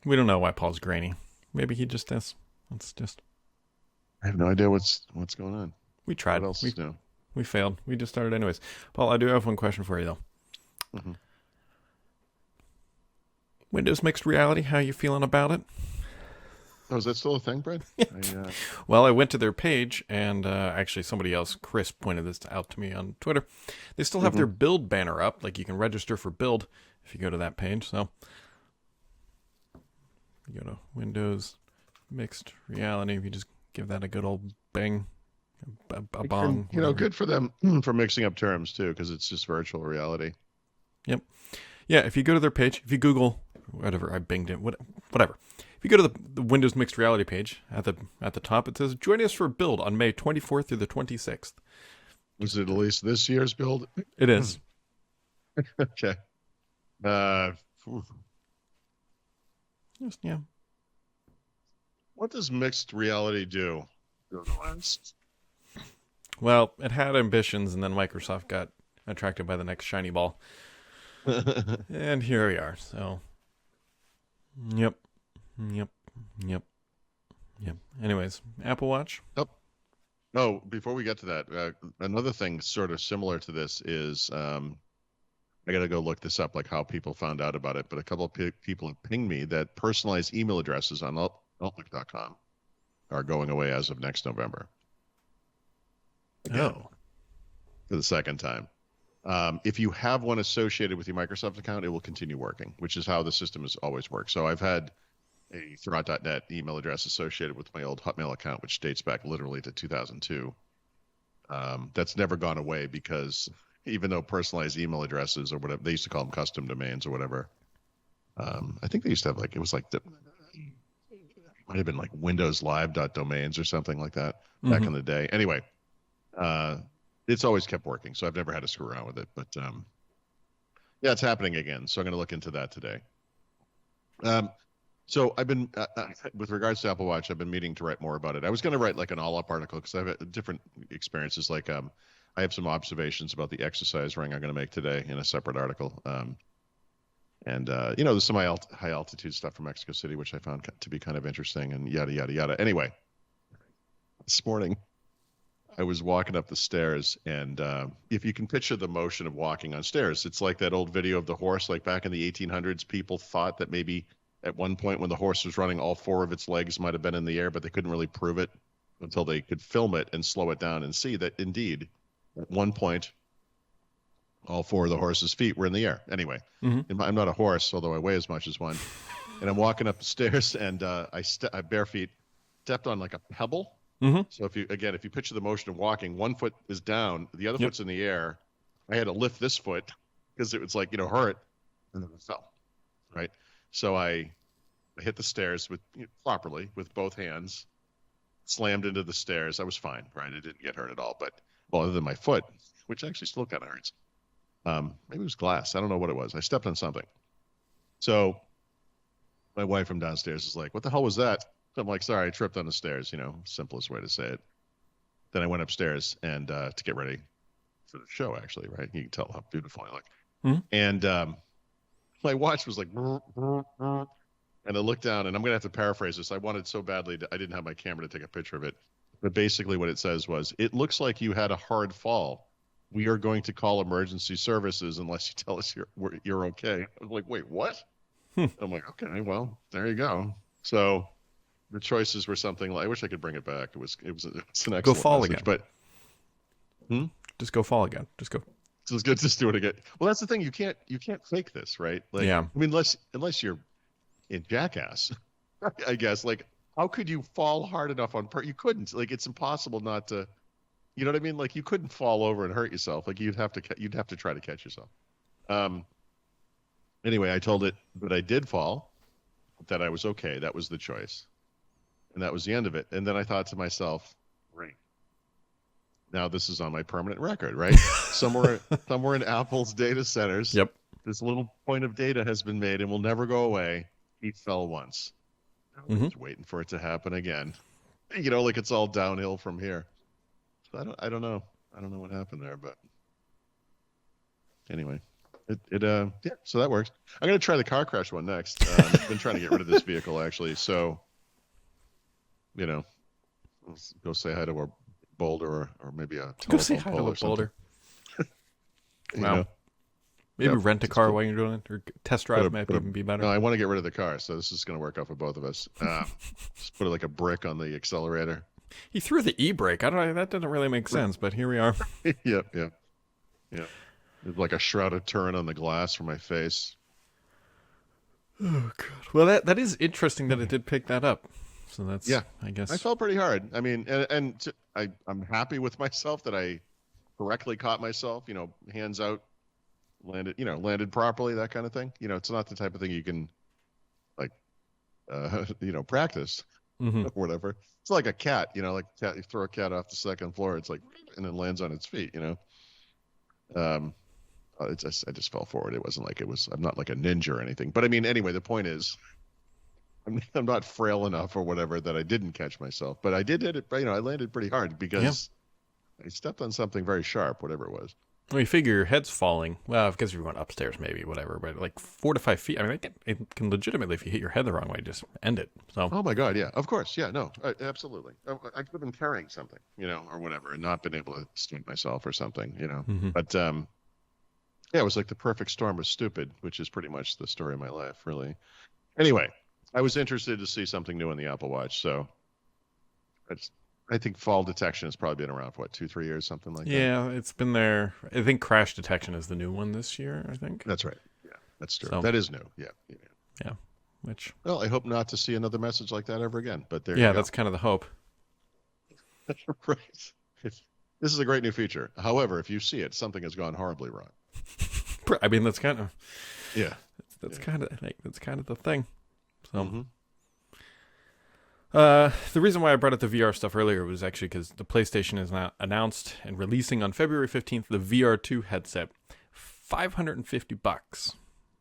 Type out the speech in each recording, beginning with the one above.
We don't know why Paul's grainy. Maybe he just is. It's just I have no idea what's going on. we What tried. else We is new? we failed. We just started anyways. Paul, I do have one question for you though. Hmm. Windows mixed reality. How you feeling about it? Oh, is that still a thing, Brad? I Well, I went to their page, and actually, somebody else, Chris, pointed this out to me on Twitter. They still have hmm their build banner up, like you can register for build if you go to that page. So you go to Windows Mixed Reality. If you just give that a good old bang, a and bong, whatever. good for them for mixing up terms too, because it's just virtual reality. Yep. Yeah, if you go to their page, if you Google whatever I binged it, whatever. If you go to the Windows Mixed Reality page at the top, it says join us for build on May 24th through the 26th. Was it at least this year's build? It is. Okay. Uh, Just, yeah. what does mixed reality do? Well, it had ambitions, and then Microsoft got attracted by the next shiny ball, and here we are. So, yep, yep, yep, yep. Anyways, Apple Watch. Oh, oh, before we get to that, another thing sort of similar to this is I got to go look this up, like how people found out about it. But a couple of people have pinged me that personalized email addresses on Outlook.com are going away as of next November. Again, Oh, for the second time. If you have one associated with your Microsoft account, it will continue working, which is how the system has always worked. So I've had a Thurrott.net email address associated with my old Hotmail account, which dates back literally to 2002. That's never gone away because even though personalized email addresses or whatever, they used to call them custom domains or whatever. I think they used to have like, it was like, might have been like Windows Live.domains or something like that back mm-hmm. in the day. Anyway, uh, it's always kept working. So I've never had to screw around with it. But yeah, it's happening again. So I'm going to look into that today. Um, so I've been, with regards to Apple Watch, I've been meaning to write more about it. I was going to write like an all-up article because I have different experiences. Like I have some observations about the exercise ring I'm going to make today in a separate article. And there's some high altitude stuff from Mexico City, which I found to be kind of interesting, and yada yada yada. Anyway, this morning I was walking up the stairs, and if you can picture the motion of walking on stairs, it's like that old video of the horse. Like back in the 1800s, people thought that maybe at one point when the horse was running, all four of its legs might have been in the air, but they couldn't really prove it until they could film it and slow it down and see that indeed, at one point, all four of the horse's feet were in the air. Anyway, Mm-hmm. I'm not a horse, although I weigh as much as one. And I'm walking up the stairs, and I bare feet stepped on like a pebble. Mm-hmm. So if you picture the motion of walking, one foot is down, the other Yep. foot's in the air. I had to lift this foot because it was like, hurt, and then I fell. Right. So I hit the stairs properly with both hands, slammed into the stairs. I was fine. Right. I didn't get hurt at all. But well, other than my foot, which actually still kind of hurts. Maybe it was glass. I don't know what it was. I stepped on something. So my wife from downstairs is like, "What the hell was that?" I'm like, "Sorry, I tripped on the stairs." Simplest way to say it. Then I went upstairs and to get ready for the show. Actually, right? You can tell how beautiful I look. Mm-hmm. And my watch was like, and I looked down, and I'm gonna have to paraphrase this. I wanted so badly I didn't have my camera to take a picture of it. But basically, what it says was, "It looks like you had a hard fall. We are going to call emergency services unless you tell us you're okay." I was like, "Wait, what?" Hmm. I'm like, "Okay, well, there you go." So the choices were something like, I wish I could bring it back. It's an Go excellent fall message, again. but Just go fall again. Just go. so it's good. Just do it again. Well, that's the thing. You can't fake this, right? Like, Yeah. I mean, unless you're in Jackass, I guess. Like, how could you fall hard enough on You couldn't. Like, it's impossible not to. You know what I mean? Like, you couldn't fall over and hurt yourself. Like, you'd have to try to catch yourself. Um. Anyway, I told it that I did fall, that I was okay. That was the choice, and that was the end of it. And then I thought to myself, right now this is on my permanent record, right? Somewhere in Apple's data centers, Yep. this little point of data has been made and will never go away. He fell once. I'm Mm-hmm. just waiting for it to happen again. Like it's all downhill from here. So I don't know. I don't know what happened there, but anyway. Yeah, so that works. I'm gonna try the car crash one next. I've been trying to get rid of this vehicle actually, so you know, let's go say hi to a boulder or maybe a Go say telephone hi to pole a or something. boulder. You Wow. know, Maybe yep. rent a Just car while you're doing it, or test drive might put a. even be better. No, I want to get rid of the car, so this is gonna work out for both of us. Just put like a brick on the accelerator. He threw the e-brake. I don't know. That doesn't really make sense, but here we are. Yep, yep, yep. There's like a shrouded turret on the glass for my face. Oh god. Well, that is interesting that it did pick that up. So that's, Yeah, I I guess. felt pretty hard. I mean, I'm happy with myself that I correctly caught myself. Hands out, landed properly, that kind of thing. It's not the type of thing you can like, practice Hmm. or whatever. It's like a cat. Like a cat, you throw a cat off the second floor, it's like, and then lands on its feet. Um, I just fell forward. It wasn't like it was. I'm not like a ninja or anything. But I mean, anyway, the point is, I'm not frail enough or whatever that I didn't catch myself. But I did hit it. I landed pretty hard Yeah. because I stepped on something very sharp, whatever it was. Well, you figure your head's falling. Well, because you're going upstairs, maybe, whatever. But like 4 to 5 feet. I mean, it can legitimately, if you hit your head the wrong way, just end it. So, Oh my God, yeah, of course, yeah, no, absolutely. I could have been carrying something, or whatever, and not been able to stop myself or something. hmm. But yeah, it was like the perfect storm of stupid, which is pretty much the story of my life, really. Anyway, I was interested to see something new in the Apple Watch, so it's, I think fall detection has probably been around for what, 2, 3 years, something like that. Yeah, it's been there. I think crash detection is the new one this year, I think. That's right. Yeah, that's true. So, That is new. Yeah, yeah. yeah, which, Well, I hope not to see another message like that ever again. But there you yeah, go. that's kind of the hope. Right. This is a great new feature. However, if you see it, something has gone horribly wrong. I mean, that's kind of, Yeah. that's Yeah. kind of, like, that's kind of the thing. So, Mm-hmm. The reason why I brought up the VR stuff earlier was actually because the PlayStation is now announced and releasing on February 15th the VR2 headset. $550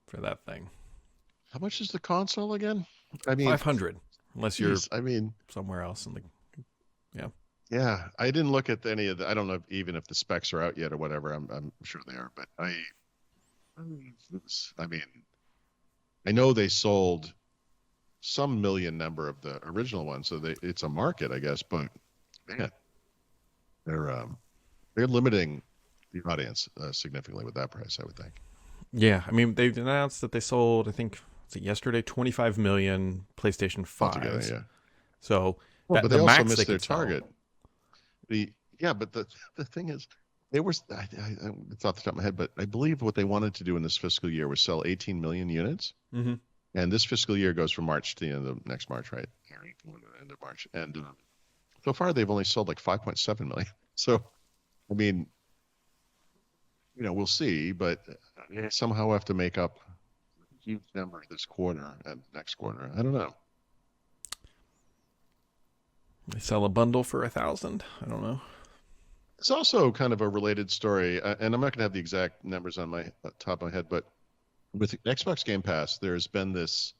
for that thing. How much is the console again? I mean, 500, unless you're geez, I mean, somewhere else in the, yeah. yeah, I didn't look at any of the. I don't know even if the specs are out yet or whatever. I'm sure they are, but I mean, I know they sold some million number of the original ones, so it's a market, I guess. But man, they're um, they're limiting the audience significantly with that price, I would think. Yeah, I mean, they've announced that they sold, I think, was it yesterday, 25 million PlayStation Altogether, 5s. yeah. So Well, that but the they also max they missed their can sell. target. But the thing is, they were. It's off the top of my head, but I believe what they wanted to do in this fiscal year was sell 18 million units. Hmm. And this fiscal year goes from March to the end of next March, right? End of March. And so far, they've only sold like 5.7 million. So, I mean, we'll see, but they somehow have to make up a huge number this quarter and next quarter. I don't know. They sell a bundle for 1,000. I don't know. It's also kind of a related story, and I'm not going to have the exact numbers on my top of my head, but with Xbox Game Pass, there's been this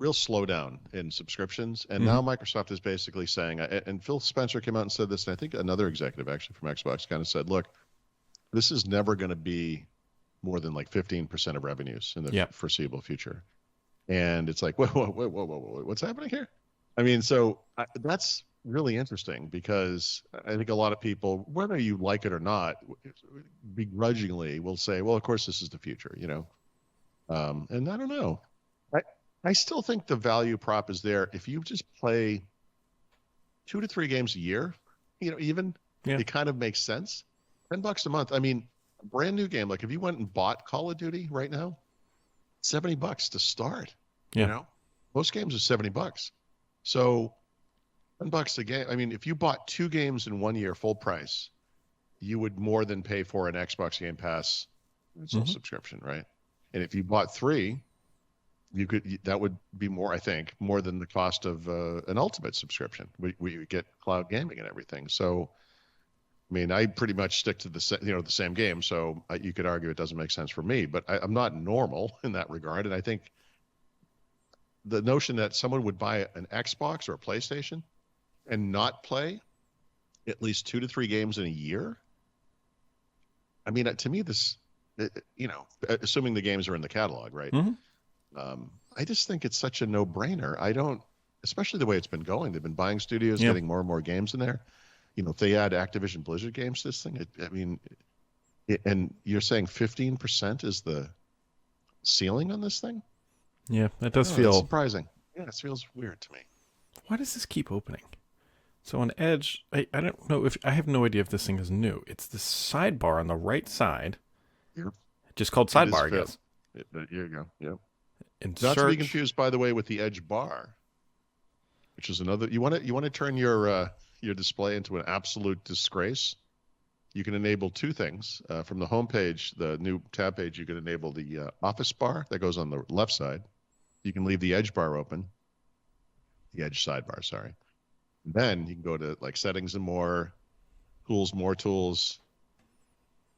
real slowdown in subscriptions, and Hmm. now Microsoft is basically saying, and Phil Spencer came out and said this, and I think another executive actually from Xbox kind of said, look, this is never going to be more than like 15% of revenues in the Yeah. foreseeable future. And it's like, whoa, what's happening here? I mean, so that's really interesting because I think a lot of people, whether you like it or not, begrudgingly will say, well, of course, this is the future. And I don't know. I, I still think the value prop is there. If you just play 2 to 3 games a year, even Yeah. it kind of makes sense. $10 a month. I mean, a brand new game. Like if you went and bought Call of Duty right now, $70 to start. Yeah. Most games are $70. So $10 a game. I mean, if you bought 2 games in 1 year full price, you would more than pay for an Xbox Game Pass Hmm. subscription, right? And if you bought 3, that would be more, I think, more than the cost of an Ultimate subscription. We get cloud gaming and everything. So, I mean, I pretty much stick to the same game. So you could argue it doesn't make sense for me, but I'm not normal in that regard. And I think the notion that someone would buy an Xbox or a PlayStation and not play at least 2 to 3 games in a year. I mean, to me, this assuming the games are in the catalog, right? Hmm. I just think it's such a no-brainer. I don't, especially the way it's been going. They've been buying studios, Yeah. getting more and more games in there. If they add Activision Blizzard games to this thing, and you're saying 15% is the ceiling on this thing? Yeah, that I don't does know, that's feel. surprising. Yeah, it feels weird to me. Why does this keep opening? So on Edge, I don't know if I have no idea if this thing is new. It's the sidebar on the right side, Yep. just called It is sidebar, I fit. guess. Here you go. Yep. In Not to be search, confused, by the way, with the Edge bar, which is another. You want to turn your display into an absolute disgrace. You can enable two things from the home page, the new tab page. You can enable the Office bar that goes on the left side. You can leave the Edge bar open, the Edge sidebar. Sorry. Then you can go to like settings and more tools,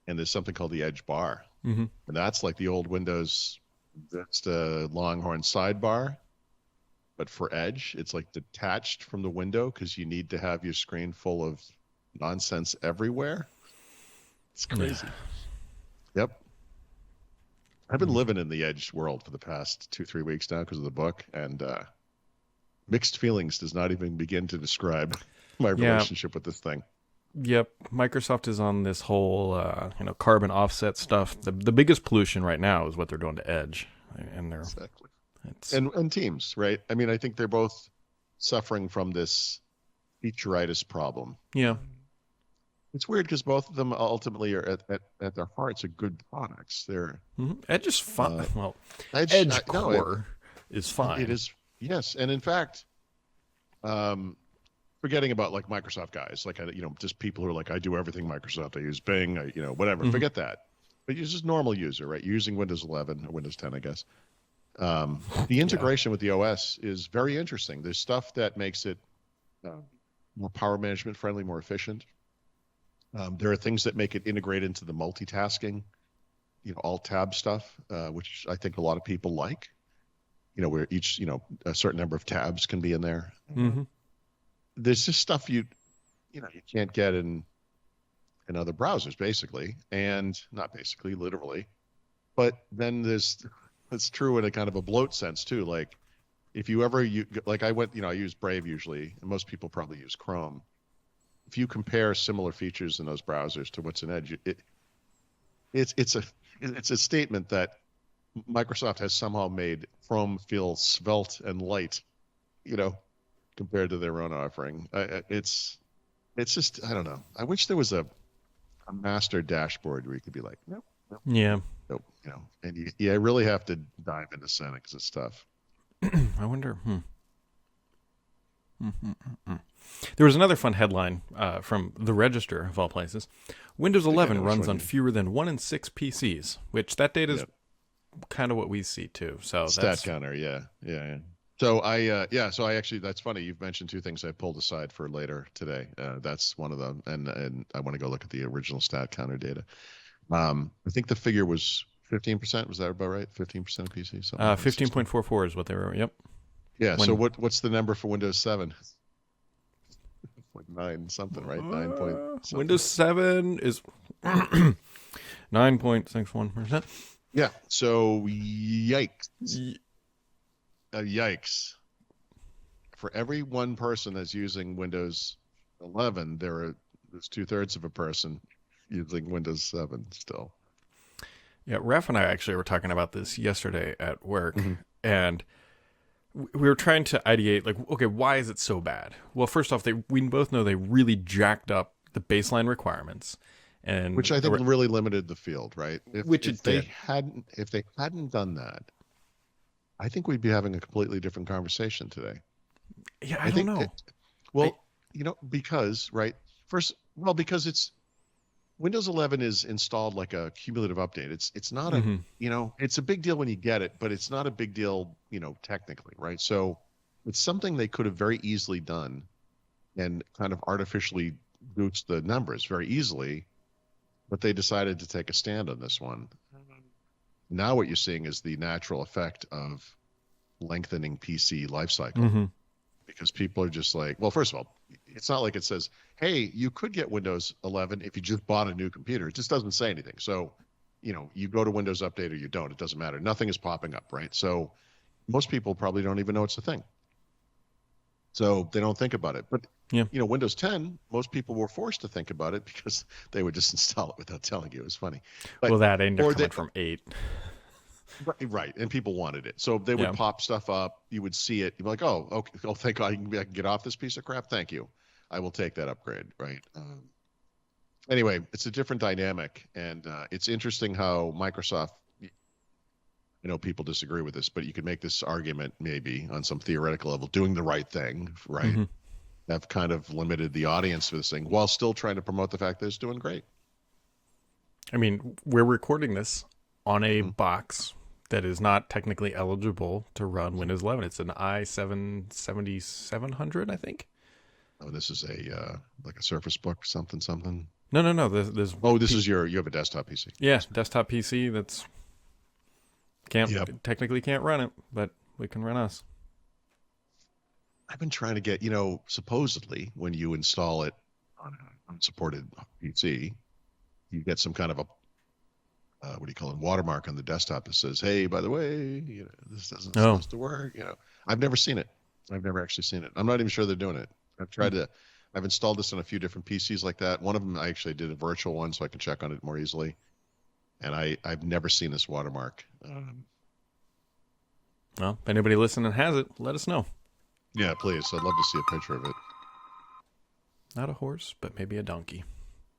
and there's something called the Edge bar, mm-hmm. and that's like the old Windows, that's the Longhorn sidebar. But for Edge, it's like detached from the window because you need to have your screen full of nonsense everywhere. It's crazy. Yep. I've been living in the Edge world for the past 2-3 weeks now because of the book, and mixed feelings does not even begin to describe my relationship with this thing. Yep, Microsoft is on this whole carbon offset stuff. The biggest pollution right now is what they're doing to Edge, and they're Exactly. And Teams, right? I mean, I think they're both suffering from this featureitis problem. Yeah. It's weird because both of them ultimately are at their hearts are good products. They're Edge is fine. Edge Core is fine. It is, yes, and in fact, forgetting about like Microsoft guys, like just people who are like, I do everything Microsoft. I use Bing, whatever. Mm-hmm. Forget that. But you're just a normal user, right? You're using Windows 11 or Windows 10, I guess. The integration with the OS is very interesting. There's stuff that makes it more power management friendly, more efficient. There are things that make it integrate into the multitasking, alt tab stuff, which I think a lot of people like. Where each, a certain number of tabs can be in there. Mm-hmm. There's just stuff you can't get in other browsers, basically, and not basically, literally. But then it's true in a kind of a bloat sense too. Like if you ever I use Brave usually, and most people probably use Chrome. If you compare similar features in those browsers to what's in Edge, it's a statement that Microsoft has somehow made Chrome feel svelte and light, compared to their own offering. It's just, I don't know. I wish there was a master dashboard where you could be like, nope, Yeah. nope, and you really have to dive into Senate because it's tough. I wonder. There was another fun headline from the Register, of all places. Windows 11 runs on fewer than 1 in 6 PCs, which that data is kind of what we see too. So stat counter, yeah. So I actually, that's funny. You've mentioned two things I pulled aside for later today. That's one of them, and I want to go look at the original stat counter data. I think the figure was 15%. Was that about right? 15% of PCs. 15.44 is what they were. Yep. Yeah. So what's the number for Windows 7? Like 9 something, right? 9 point something. Windows 7 is 9.61%. Yeah. So yikes. Yikes. For every one person that's using Windows 11, there's 2/3 of a person using Windows 7 still. Yeah, Raf and I actually were talking about this yesterday at work, and we were trying to ideate, like, okay, why is it so bad? Well, first off, we both know they really jacked up the baseline requirements, and which I think really limited the field, right? If they hadn't done that, I think we'd be having a completely different conversation today. Yeah, I don't know. Because it's Windows 11 is installed like a cumulative update. It's not it's a big deal when you get it, but it's not a big deal, technically, right? So it's something they could have very easily done and kind of artificially boost the numbers very easily, but they decided to take a stand on this one. Now what you're seeing is the natural effect of lengthening PC lifecycle, because people are just like, well, first of all, it's not like it says, hey, you could get Windows 11 if you just bought a new computer. It just doesn't say anything. So, you go to Windows Update or you don't. It doesn't matter. Nothing is popping up, right? So most people probably don't even know it's a thing. So they don't think about it. But Yeah. Windows 10, most people were forced to think about it because they would just install it without telling you. It was funny. But, Well, that ended up coming from 8. Right, and people wanted it. So they would pop stuff up. You would see it. You'd be like, oh, okay. Oh, thank God I can get off this piece of crap. Thank you. I will take that upgrade, right? Anyway, it's a different dynamic. And it's interesting how Microsoft, people disagree with this, but you could make this argument maybe on some theoretical level, doing the right thing, right? Mm-hmm. Have kind of limited the audience for this thing while still trying to promote the fact that it's doing great. I mean, we're recording this on a Mm-hmm. box that is not technically eligible to run Windows 11. It's an i7-7700, I think. Oh, this is like a Surface Book, something. No. There's this is you have a desktop PC. Yeah, desktop PC that's technically can't run it, but we can run us. I've been trying to get, supposedly when you install it on an unsupported PC, you get some kind of a what do you call it, watermark on the desktop that says, hey, by the way, this isn't supposed to work. I've never seen it. I've never actually seen it. I'm not even sure they're doing it. I've installed this on a few different PCs like that. One of them I actually did a virtual one so I can check on it more easily. And I've never seen this watermark. Well, if anybody listening has it, let us know. Yeah, please. I'd love to see a picture of it. Not a horse, but maybe a donkey.